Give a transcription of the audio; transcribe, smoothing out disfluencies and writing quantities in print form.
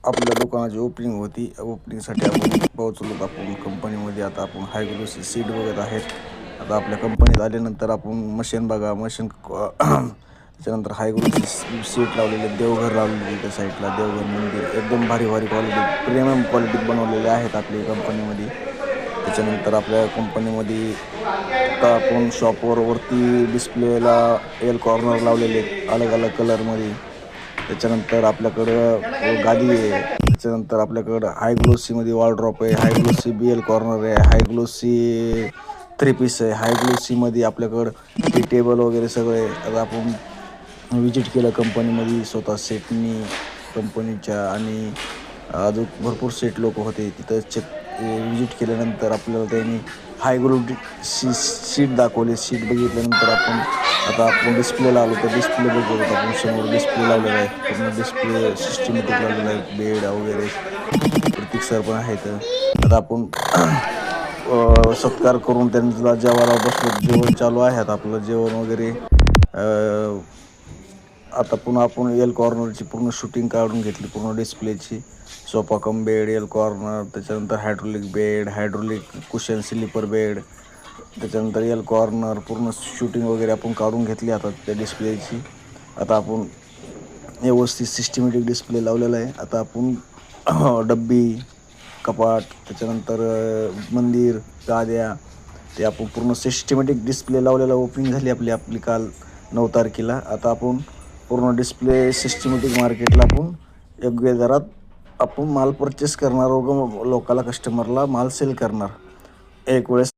आपल्या दुकानाची ओपनिंग होती. ओपनिंगसाठी आपण पोहोचलो. आपण कंपनीमध्ये आता आपण हाय ग्लोसी सीट बघत आहेत. आता आपल्या कंपनीत आल्यानंतर आपण मशीन बघा, मशीन त्याच्यानंतर हाय ग्लोसी सीट लावलेले, देवघर लावलेली त्या साईडला, देवघर मंदिर एकदम भारी भारी क्वालिटी, प्रीमियम क्वालिटीत बनवलेले आहेत आपल्या कंपनीमध्ये. त्याच्यानंतर आपल्या कंपनीमध्ये आता आपण शॉपवर वरती डिस्प्लेला एल कॉर्नर लावलेले आहेत अलग अलग कलरमध्ये. त्याच्यानंतर आपल्याकडं गादी आहे. त्याच्यानंतर आपल्याकडं हाय ग्लोसीमध्ये वॉलड्रॉप आहे, हाय ग्लोसी BL कॉर्नर आहे, हाय ग्लोसी 3 पीस आहे, हाय ग्लोसीमध्ये आपल्याकडं टी टेबल वगैरे सगळे. आता आपण विजिट केलं कंपनीमध्ये स्वतः सेटनी कंपनीच्या, आणि अजून भरपूर सेट लोक होते तिथं. विजिट केल्यानंतर आपल्याला त्यांनी हाय ग्लोसी सीट दाखवले. सीट बघितल्यानंतर आता आपण डिस्प्लेला आलो तर डिस्प्ले बघत होतो. आपण समोर डिस्प्ले लावलेला आहे, पूर्ण डिस्प्ले सिस्टमॅटिक लावलेला आहे, बेड वगैरे प्रतीक सर पण आहेत. आता आपण सत्कार करून त्यांना जेवायला बसलो. जेवण चालू आहे आता आपलं जेवण वगैरे. आता पुन्हा आपण एल कॉर्नरची पूर्ण शूटिंग काढून घेतली, पूर्ण डिस्प्लेची. Sofa cum bed, L corner, त्याच्यानंतर hydraulic bed, hydraulic cushion sleeper bed, त्याच्यानंतर एल कॉर्नर पूर्ण शूटिंग वगैरे आपण काढून घेतली आता त्या डिस्प्लेची. आता आपण व्यवस्थित सिस्टमॅटिक डिस्प्ले लावलेला आहे. आता आपण डब्बी, कपाट, त्याच्यानंतर मंदिर, गाद्या, ते आपण पूर्ण सिस्टमॅटिक डिस्प्ले लावलेला. ओपनिंग झाली आपली काल 9 तारखेला. आता आपण पूर्ण डिस्प्ले सिस्टमॅटिक मार्केटला आपण योग्य दरात आपण माल परचेस करणार, लोकाला कस्टमरला माल सेल करणार. एक वेळेस